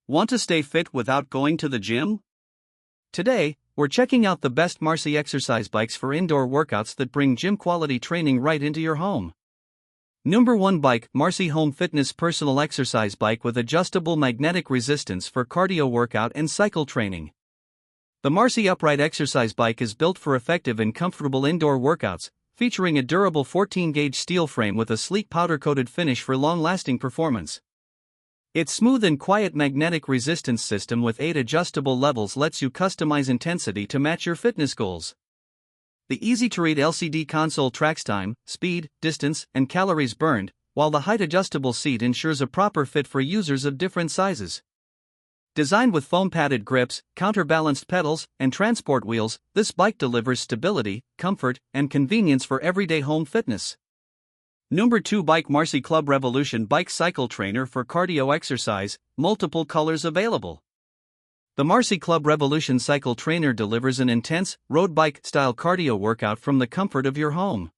Want to stay fit without going to the gym? Today, we're checking out the best Name-Marcy exercise bikes for indoor workouts that bring gym quality training right into your home. Number 1 bike, Name-Marcy Home Fitness Personal Exercise Bike with Adjustable Magnetic Resistance for Cardio Workout and Cycle Training. The Name-Marcy Upright Exercise Bike is built for effective and comfortable indoor workouts, featuring a durable 14-gauge steel frame with a sleek powder-coated finish for long-lasting performance. Its smooth and quiet magnetic resistance system with 8 adjustable levels lets you customize intensity to match your fitness goals. The easy-to-read LCD console tracks time, speed, distance, and calories burned, while the height-adjustable seat ensures a proper fit for users of different sizes. Designed with foam-padded grips, counterbalanced pedals, and transport wheels, this bike delivers stability, comfort, and convenience for everyday home fitness. Number 2 bike, Name-Marcy Club Revolution Bike Cycle Trainer for Cardio Exercise, multiple colors available. The Name-Marcy Club Revolution Cycle Trainer delivers an intense, road bike-style cardio workout from the comfort of your home.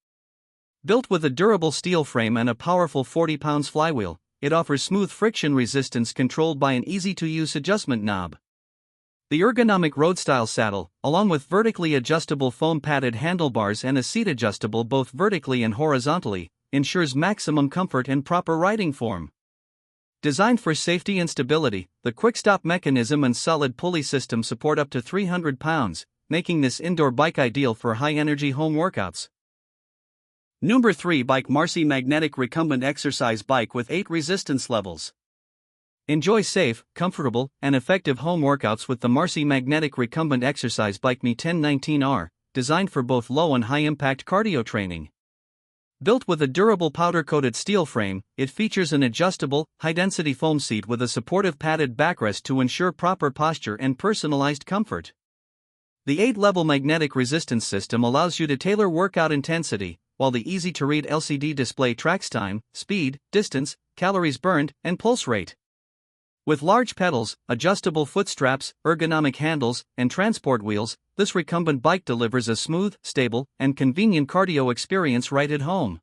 Built with a durable steel frame and a powerful 40-pound flywheel, it offers smooth friction resistance controlled by an easy-to-use adjustment knob. The ergonomic road-style saddle, along with vertically adjustable foam-padded handlebars and a seat adjustable both vertically and horizontally, ensures maximum comfort and proper riding form. Designed for safety and stability, the quick-stop mechanism and solid pulley system support up to 300 pounds, making this indoor bike ideal for high-energy home workouts. Number 3 bike, Name-Marcy Magnetic Recumbent Exercise Bike with 8 resistance levels. Enjoy safe, comfortable, and effective home workouts with the Name-Marcy Magnetic Recumbent Exercise Bike Me1019R, designed for both low and high-impact cardio training. Built with a durable powder-coated steel frame, it features an adjustable, high-density foam seat with a supportive padded backrest to ensure proper posture and personalized comfort. The 8-level magnetic resistance system allows you to tailor workout intensity, while the easy-to-read LCD display tracks time, speed, distance, calories burned, and pulse rate. With large pedals, adjustable foot straps, ergonomic handles, and transport wheels, this recumbent bike delivers a smooth, stable, and convenient cardio experience right at home.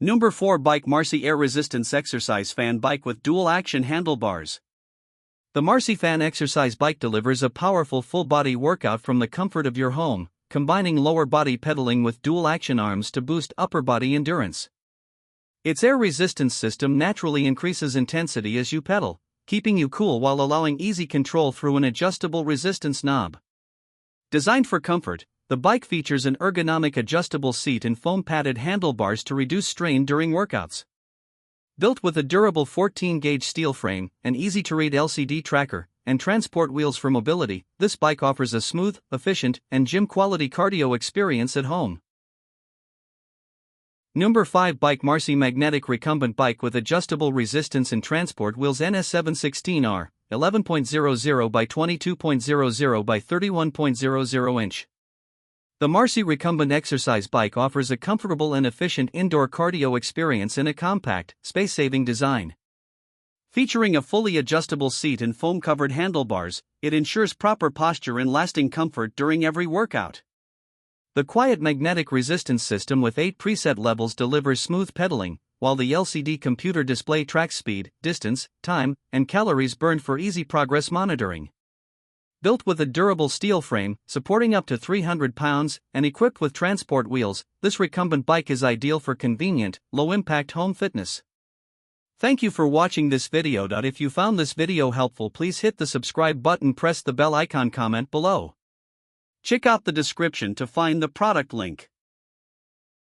Number 4 bike, Name-Marcy Air Resistance Exercise Fan Bike with Dual Action Handlebars. The Name-Marcy Fan Exercise Bike delivers a powerful full-body workout from the comfort of your home, combining lower body pedaling with dual action arms to boost upper body endurance. Its air resistance system naturally increases intensity as you pedal, keeping you cool while allowing easy control through an adjustable resistance knob. Designed for comfort, the bike features an ergonomic adjustable seat and foam-padded handlebars to reduce strain during workouts. Built with a durable 14-gauge steel frame, an easy-to-read LCD tracker, and transport wheels for mobility, this bike offers a smooth, efficient, and gym-quality cardio experience at home. Number 5 bike, Name-Marcy Magnetic Recumbent Bike with Adjustable Resistance and Transport Wheels NS716R, 11.00 by 22.00 by 31.00 inch. The Name-Marcy Recumbent Exercise Bike offers a comfortable and efficient indoor cardio experience in a compact, space-saving design. Featuring a fully adjustable seat and foam-covered handlebars, it ensures proper posture and lasting comfort during every workout. The quiet magnetic resistance system with 8 preset levels delivers smooth pedaling, while the LCD computer display tracks speed, distance, time, and calories burned for easy progress monitoring. Built with a durable steel frame, supporting up to 300 pounds, and equipped with transport wheels, this recumbent bike is ideal for convenient, low-impact home fitness. Thank you for watching this video. If you found this video helpful, please hit the subscribe button, press the bell icon, comment below. Check out the description to find the product link.